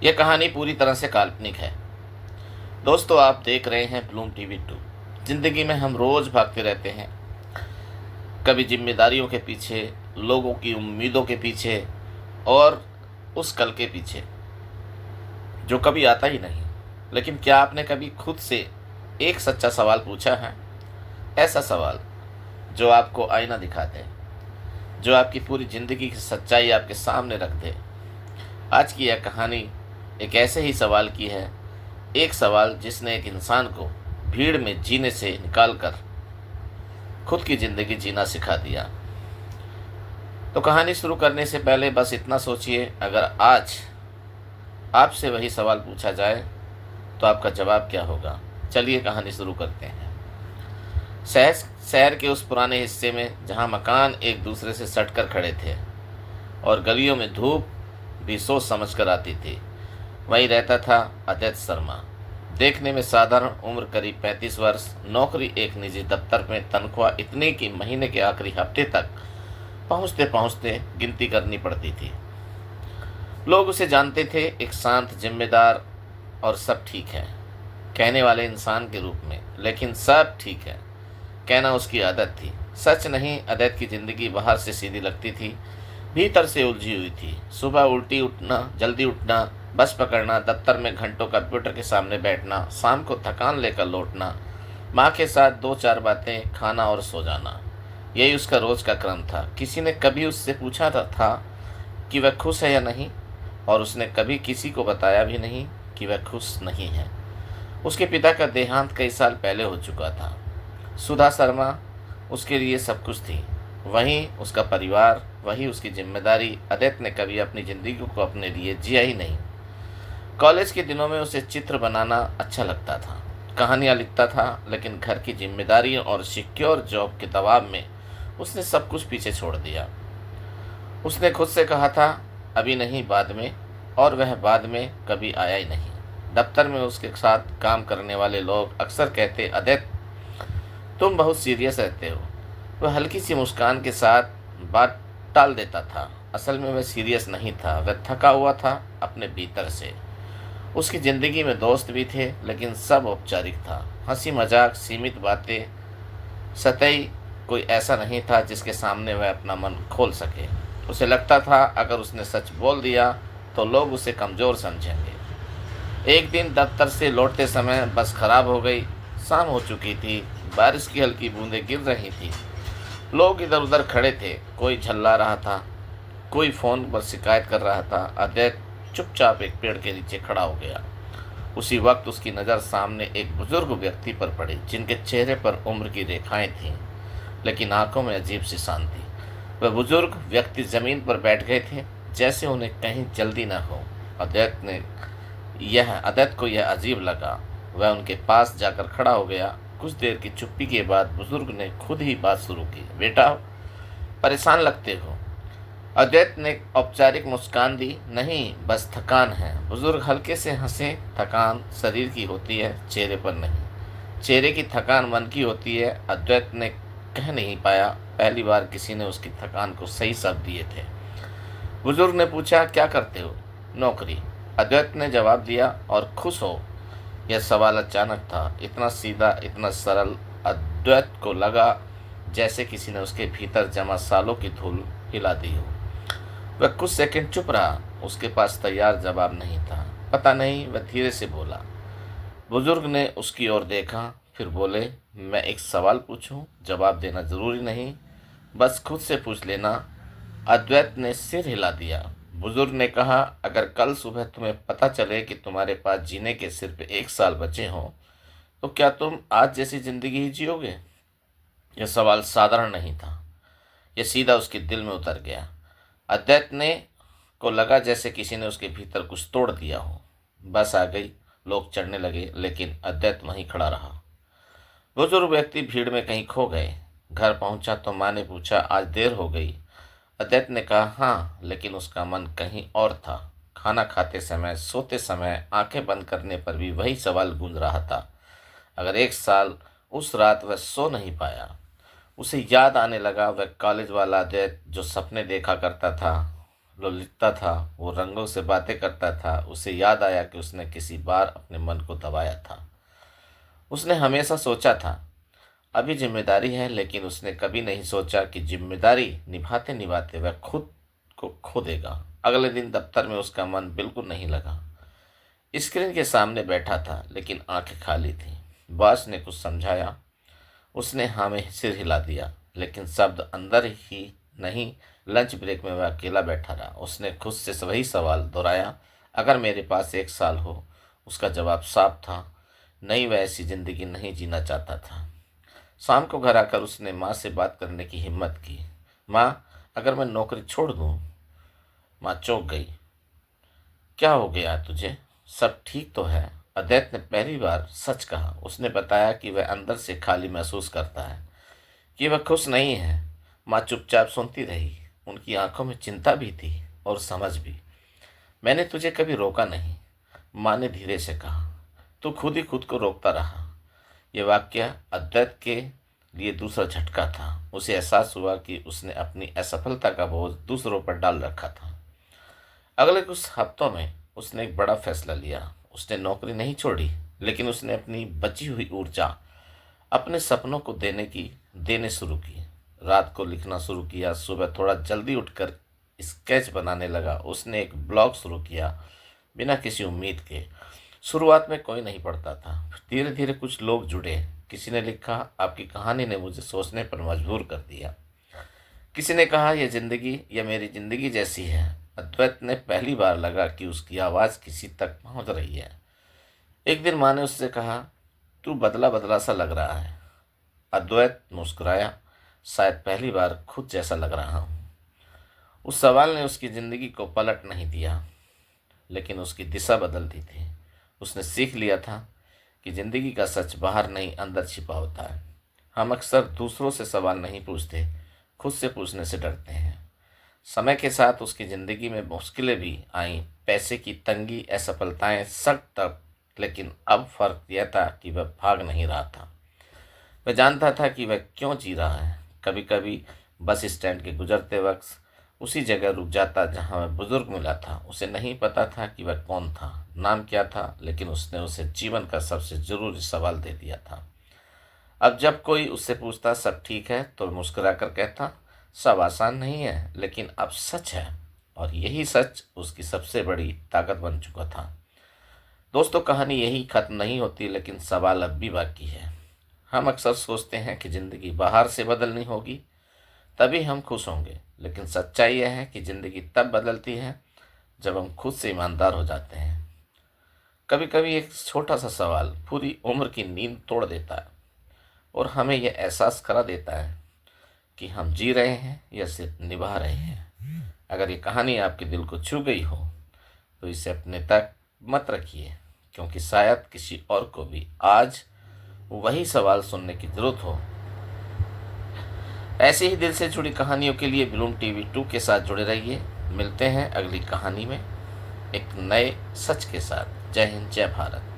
यह कहानी पूरी तरह से काल्पनिक है। दोस्तों, आप देख रहे हैं ब्लूम टीवी 2। जिंदगी में हम रोज भागते रहते हैं, कभी जिम्मेदारियों के पीछे, लोगों की उम्मीदों के पीछे और उस कल के पीछे जो कभी आता ही नहीं। लेकिन क्या आपने कभी खुद से एक सच्चा सवाल पूछा है? ऐसा सवाल जो आपको आईना दिखा दे, जो आपकी पूरी जिंदगी की सच्चाई आपके सामने रख दे। आज की यह कहानी एक ऐसे ही सवाल की है, एक सवाल जिसने एक इंसान को भीड़ में जीने से निकालकर खुद की ज़िंदगी जीना सिखा दिया। तो कहानी शुरू करने से पहले बस इतना सोचिए, अगर आज आपसे वही सवाल पूछा जाए तो आपका जवाब क्या होगा। चलिए कहानी शुरू करते हैं। शहर शहर के उस पुराने हिस्से में जहाँ मकान एक दूसरे से सटकर खड़े थे और गलियों में धूप भी सोच समझ कर आती थी, वहीं रहता था अदैत शर्मा। देखने में साधारण उम्र, करीब 35 वर्ष, नौकरी एक निजी दफ्तर में, तनख्वाह इतनी कि महीने के आखिरी हफ्ते तक पहुंचते पहुंचते गिनती करनी पड़ती थी। लोग उसे जानते थे एक शांत, जिम्मेदार और सब ठीक है कहने वाले इंसान के रूप में। लेकिन सब ठीक है कहना उसकी आदत थी, सच नहीं। अदैत की जिंदगी बाहर से सीधी लगती थी, भीतर से उलझी हुई थी। सुबह उल्टी उठना, जल्दी उठना, बस पकड़ना, दफ्तर में घंटों कंप्यूटर के सामने बैठना, शाम को थकान लेकर लौटना, माँ के साथ दो चार बातें, खाना और सो जाना, यही उसका रोज का क्रम था। किसी ने कभी उससे पूछा था कि वह खुश है या नहीं, और उसने कभी किसी को बताया भी नहीं कि वह खुश नहीं है। उसके पिता का देहांत कई साल पहले हो चुका था। सुधा शर्मा उसके लिए सब कुछ थी, वहीं उसका परिवार, वही उसकी जिम्मेदारी। अदैत ने कभी अपनी ज़िंदगी को अपने लिए जिया ही नहीं। कॉलेज के दिनों में उसे चित्र बनाना अच्छा लगता था, कहानियाँ लिखता था, लेकिन घर की जिम्मेदारियों और सिक्योर जॉब के दबाव में उसने सब कुछ पीछे छोड़ दिया। उसने खुद से कहा था अभी नहीं, बाद में, और वह बाद में कभी आया ही नहीं। दफ्तर में उसके साथ काम करने वाले लोग अक्सर कहते, अदैत तुम बहुत सीरियस रहते हो। वह हल्की सी मुस्कान के साथ बात टाल देता था। असल में वह सीरियस नहीं था, वह थका हुआ था अपने भीतर से। उसकी ज़िंदगी में दोस्त भी थे, लेकिन सब औपचारिक था। हंसी मजाक, सीमित बातें, सतही कोई ऐसा नहीं था जिसके सामने वह अपना मन खोल सके। उसे लगता था अगर उसने सच बोल दिया तो लोग उसे कमज़ोर समझेंगे। एक दिन दफ्तर से लौटते समय बस खराब हो गई। शाम हो चुकी थी, बारिश की हल्की बूंदें गिर रही थी। लोग इधर उधर खड़े थे, कोई झल्ला रहा था, कोई फ़ोन पर शिकायत कर रहा था। अदैत चुपचाप एक पेड़ के नीचे खड़ा हो गया। उसी वक्त उसकी नज़र सामने एक बुजुर्ग व्यक्ति पर पड़ी, जिनके चेहरे पर उम्र की रेखाएं थीं, लेकिन आंखों में अजीब सी शांति। वह बुजुर्ग व्यक्ति ज़मीन पर बैठ गए थे, जैसे उन्हें कहीं जल्दी न हो। अदैत को यह अजीब लगा। वह उनके पास जाकर खड़ा हो गया। कुछ देर की चुप्पी के बाद बुजुर्ग ने खुद ही बात शुरू की, बेटा परेशान लगते हो। अद्वैत ने औपचारिक मुस्कान दी, नहीं बस थकान है। बुजुर्ग हल्के से हंसे, थकान शरीर की होती है, चेहरे पर नहीं। चेहरे की थकान मन की होती है। अद्वैत ने कह नहीं पाया, पहली बार किसी ने उसकी थकान को सही शब्द दिए थे। बुजुर्ग ने पूछा, क्या करते हो? नौकरी, अद्वैत ने जवाब दिया। और खुश हो? यह सवाल अचानक था, इतना सीधा, इतना सरल। अद्वैत को लगा जैसे किसी ने उसके भीतर जमा सालों की धूल हिला दी हो। वह कुछ सेकंड चुप रहा, उसके पास तैयार जवाब नहीं था। पता नहीं, वह धीरे से बोला। बुजुर्ग ने उसकी ओर देखा, फिर बोले, मैं एक सवाल पूछूं? जवाब देना जरूरी नहीं, बस खुद से पूछ लेना। अद्वैत ने सिर हिला दिया। बुजुर्ग ने कहा, अगर कल सुबह तुम्हें पता चले कि तुम्हारे पास जीने के सिर्फ 1 साल बचे हों, तो क्या तुम आज जैसी जिंदगी ही जियोगे? यह सवाल साधारण नहीं था, यह सीधा उसके दिल में उतर गया। अद्वैत ने को लगा जैसे किसी ने उसके भीतर कुछ तोड़ दिया हो। बस आ गई, लोग चढ़ने लगे, लेकिन अद्वैत वहीं खड़ा रहा। बुजुर्ग व्यक्ति भीड़ में कहीं खो गए। घर पहुंचा तो माँ ने पूछा, आज देर हो गई? अद्वैत ने कहा, हाँ, लेकिन उसका मन कहीं और था। खाना खाते समय, सोते समय, आंखें बंद करने पर भी वही सवाल गूंज रहा था। अगर 1 साल, उस रात वह सो नहीं पाया। उसे याद आने लगा वह कॉलेज वाला अद्वैत जो सपने देखा करता था, वो लिखता था, वो रंगों से बातें करता था। उसे याद आया कि उसने किसी बार अपने मन को दबाया था। उसने हमेशा सोचा था अभी जिम्मेदारी है, लेकिन उसने कभी नहीं सोचा कि जिम्मेदारी निभाते निभाते वह खुद को खो देगा। अगले दिन दफ्तर में उसका मन बिल्कुल नहीं लगा। स्क्रीन के सामने बैठा था, लेकिन आंखें खाली थीं। बॉस ने कुछ समझाया, उसने हाँ में सिर हिला दिया, लेकिन शब्द अंदर ही नहीं। लंच ब्रेक में वह अकेला बैठा रहा। उसने खुद से वही सवाल दोहराया, अगर मेरे पास 1 साल हो। उसका जवाब साफ था, नहीं, वह ऐसी ज़िंदगी नहीं जीना चाहता था। शाम को घर आकर उसने माँ से बात करने की हिम्मत की। माँ, अगर मैं नौकरी छोड़ दूँ? माँ चौंक गई। क्या हो गया तुझे? सब ठीक तो है? अद्वैत ने पहली बार सच कहा। उसने बताया कि वह अंदर से खाली महसूस करता है, कि वह खुश नहीं है। माँ चुपचाप सुनती रही। उनकी आंखों में चिंता भी थी और समझ भी। मैंने तुझे कभी रोका नहीं, माँ ने धीरे से कहा। तू खुद ही खुद को रोकता रहा। यह वाक्य अद्वैत के लिए दूसरा झटका था। उसे एहसास हुआ कि उसने अपनी असफलता का बोझ दूसरों पर डाल रखा था। अगले कुछ हफ्तों में उसने एक बड़ा फैसला लिया। उसने नौकरी नहीं छोड़ी, लेकिन उसने अपनी बची हुई ऊर्जा अपने सपनों को देने शुरू की। रात को लिखना शुरू किया, सुबह थोड़ा जल्दी उठकर स्केच बनाने लगा। उसने एक ब्लॉग शुरू किया, बिना किसी उम्मीद के। शुरुआत में कोई नहीं पढ़ता था, धीरे धीरे कुछ लोग जुड़े। किसी ने लिखा, आपकी कहानी ने मुझे सोचने पर मजबूर कर दिया। किसी ने कहा, यह मेरी ज़िंदगी जैसी है। अद्वैत ने पहली बार लगा कि उसकी आवाज़ किसी तक पहुंच रही है। एक दिन माँ ने उससे कहा, तू बदला बदला सा लग रहा है। अद्वैत मुस्कुराया, शायद पहली बार खुद जैसा लग रहा हूँ। उस सवाल ने उसकी ज़िंदगी को पलट नहीं दिया, लेकिन उसकी दिशा बदल दी थी। उसने सीख लिया था कि ज़िंदगी का सच बाहर नहीं, अंदर छिपा होता है। हम अक्सर दूसरों से सवाल नहीं पूछते, खुद से पूछने से डरते हैं। समय के साथ उसकी ज़िंदगी में मुश्किलें भी आईं, पैसे की तंगी, असफलताएं, सख्त तब, लेकिन अब फ़र्क यह था कि वह भाग नहीं रहा था। वह जानता था कि वह क्यों जी रहा है। कभी कभी बस स्टैंड के गुजरते वक्त उसी जगह रुक जाता जहां वह बुजुर्ग मिला था। उसे नहीं पता था कि वह कौन था, नाम क्या था, लेकिन उसने उसे जीवन का सबसे ज़रूरी सवाल दे दिया था। अब जब कोई उससे पूछता सब ठीक है, तो मुस्कुरा कर कहता, सब आसान नहीं है, लेकिन अब सच है। और यही सच उसकी सबसे बड़ी ताकत बन चुका था। दोस्तों, कहानी यही खत्म नहीं होती, लेकिन सवाल अब भी बाकी है। हम अक्सर सोचते हैं कि ज़िंदगी बाहर से बदलनी होगी, तभी हम खुश होंगे, लेकिन सच्चाई यह है कि ज़िंदगी तब बदलती है जब हम खुद से ईमानदार हो जाते हैं। कभी कभी एक छोटा सा सवाल पूरी उम्र की नींद तोड़ देता है और हमें यह एहसास करा देता है कि हम जी रहे हैं या सिर्फ निभा रहे हैं। अगर ये कहानी आपके दिल को छू गई हो, तो इसे अपने तक मत रखिए, क्योंकि शायद किसी और को भी आज वही सवाल सुनने की ज़रूरत हो। ऐसे ही दिल से जुड़ी कहानियों के लिए ब्लूम टीवी 2 के साथ जुड़े रहिए। मिलते हैं अगली कहानी में एक नए सच के साथ। जय हिंद, जय भारत।